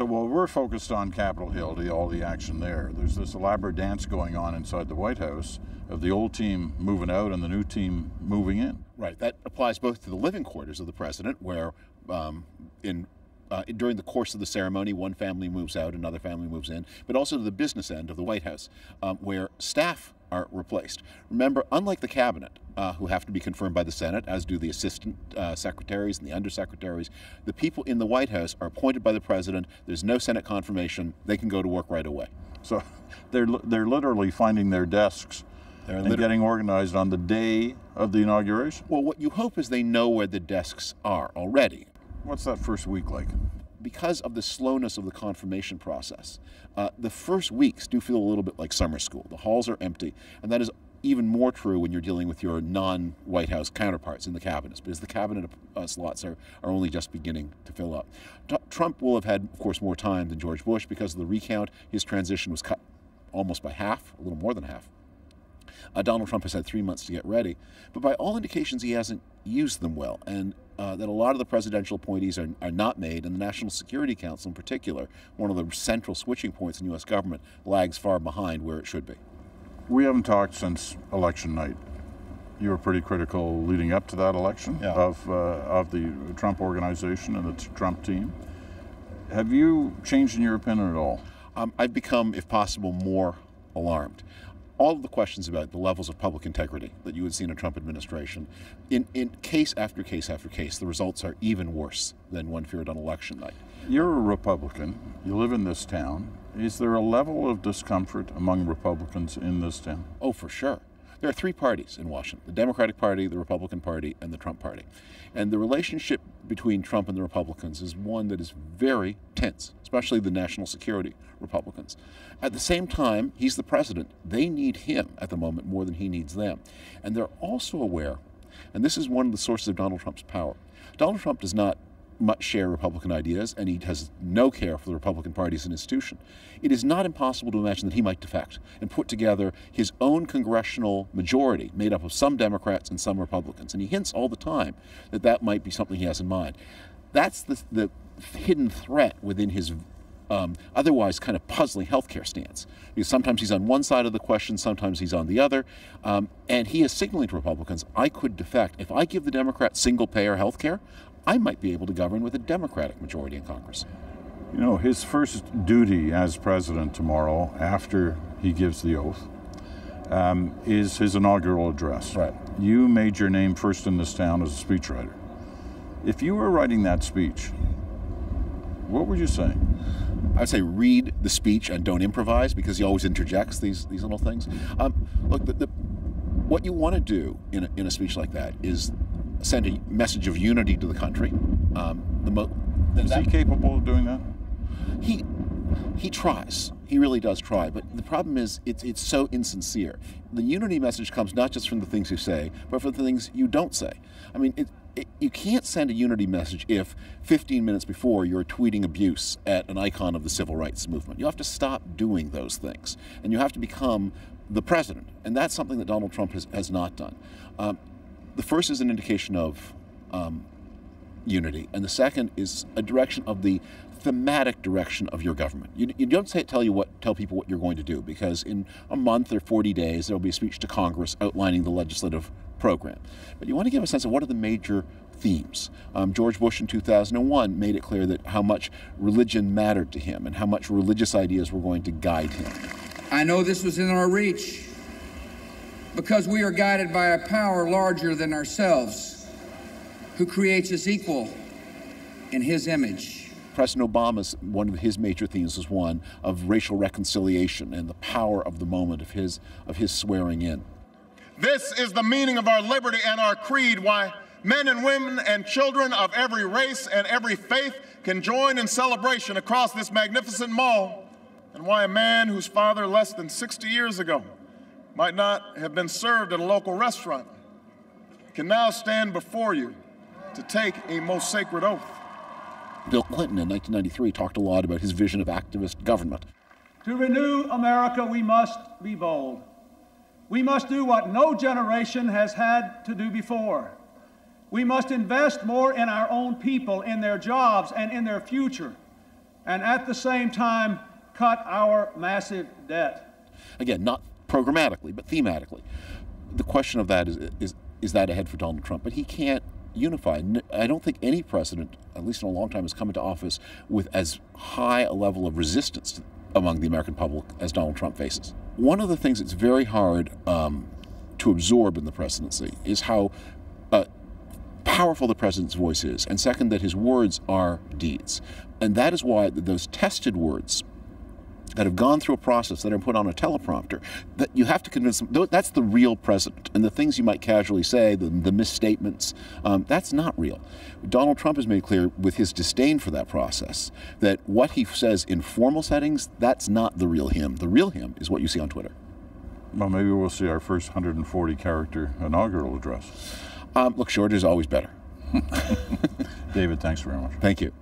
So while we're focused on Capitol Hill, all the action there, there's this elaborate dance going on inside the White House of the old team moving out and the new team moving in. Right. That applies both to the living quarters of the president, where during the course of the ceremony, one family moves out, another family moves in, but also to the business end of the White House, where staff are replaced. Remember, unlike the cabinet, who have to be confirmed by the Senate, as do the assistant secretaries and the undersecretaries, the people in the White House are appointed by the president. There's no Senate confirmation. They can go to work right away. So they're literally finding their desks and getting organized on the day of the inauguration. Well, what you hope is they know where the desks are already. What's that first week like? Because of the slowness of the confirmation process, the first weeks do feel a little bit like summer school. The halls are empty, and that is even more true when you're dealing with your non-White House counterparts in the cabinets, because the cabinet slots are only just beginning to fill up. Trump will have had, of course, more time than George Bush. Because of the recount, his transition was cut almost by half, a little more than half. Donald Trump has had 3 months to get ready, but by all indications he hasn't used them well, and that a lot of the presidential appointees are not made, and the National Security Council in particular, one of the central switching points in U.S. government, lags far behind where it should be. We haven't talked since election night. You were pretty critical leading up to that election of the Trump organization and the Trump team. Have you changed in your opinion at all? I've become, if possible, more alarmed. All of the questions about the levels of public integrity that you would see in a Trump administration, in case after case after case, the results are even worse than one feared on election night. You're a Republican. You live in this town. Is there a level of discomfort among Republicans in this town? Oh, for sure. There are three parties in Washington: the Democratic Party, the Republican Party, and the Trump Party. And the relationship between Trump and the Republicans is one that is very tense, especially the national security Republicans. At the same time, he's the president. They need him at the moment more than he needs them. And they're also aware, and this is one of the sources of Donald Trump's power. Donald Trump does not much share Republican ideas, and he has no care for the Republican Party as an institution. It is not impossible to imagine that he might defect and put together his own congressional majority made up of some Democrats and some Republicans. And he hints all the time that that might be something he has in mind. That's the hidden threat within his otherwise kind of puzzling healthcare stance. Because sometimes he's on one side of the question, sometimes he's on the other. And he is signaling to Republicans, I could defect. If I give the Democrats single-payer healthcare, I might be able to govern with a Democratic majority in Congress. You know, his first duty as president tomorrow, after he gives the oath, is his inaugural address. Right. You made your name first in this town as a speechwriter. If you were writing that speech, what would you say? I would say read the speech and don't improvise, because he always interjects these little things. Look, what you want to do in a speech like that is send a message of unity to the country. Is he capable of doing that? He tries. He really does try. But the problem is it's so insincere. The unity message comes not just from the things you say, but from the things you don't say. I mean, you can't send a unity message if 15 minutes before you're tweeting abuse at an icon of the civil rights movement. You have to stop doing those things. And you have to become the president. And that's something that Donald Trump has not done. The first is an indication of unity, and the second is a direction of the thematic direction of your government. You don't tell people what you're going to do, because in a month or 40 days there will be a speech to Congress outlining the legislative program. But you want to give a sense of what are the major themes. George Bush in 2001 made it clear that how much religion mattered to him and how much religious ideas were going to guide him. I know this was in our reach, because we are guided by a power larger than ourselves, who creates us equal in his image. President Obama's, one of his major themes was one of racial reconciliation and the power of the moment of his swearing in. This is the meaning of our liberty and our creed, why men and women and children of every race and every faith can join in celebration across this magnificent mall, and why a man whose father less than 60 years ago might not have been served at a local restaurant can now stand before you to take a most sacred oath. Bill Clinton in 1993 talked a lot about his vision of activist government. To renew America, we must be bold. We must do what no generation has had to do before. We must invest more in our own people, in their jobs, and in their future. and at the same time cut our massive debt. Again, not programmatically, but thematically. The question of that is that ahead for Donald Trump? But he can't unify. I don't think any president, at least in a long time, has come into office with as high a level of resistance among the American public as Donald Trump faces. One of the things that's very hard to absorb in the presidency is how powerful the president's voice is, and second, that his words are deeds. And that is why those tested words that have gone through a process, that are put on a teleprompter, that you have to convince them, that's the real president. And the things you might casually say, the misstatements, that's not real. Donald Trump has made clear with his disdain for that process that what he says in formal settings, that's not the real him. The real him is what you see on Twitter. Well, maybe we'll see our first 140-character inaugural address. Look, short is always better. David, thanks very much. Thank you.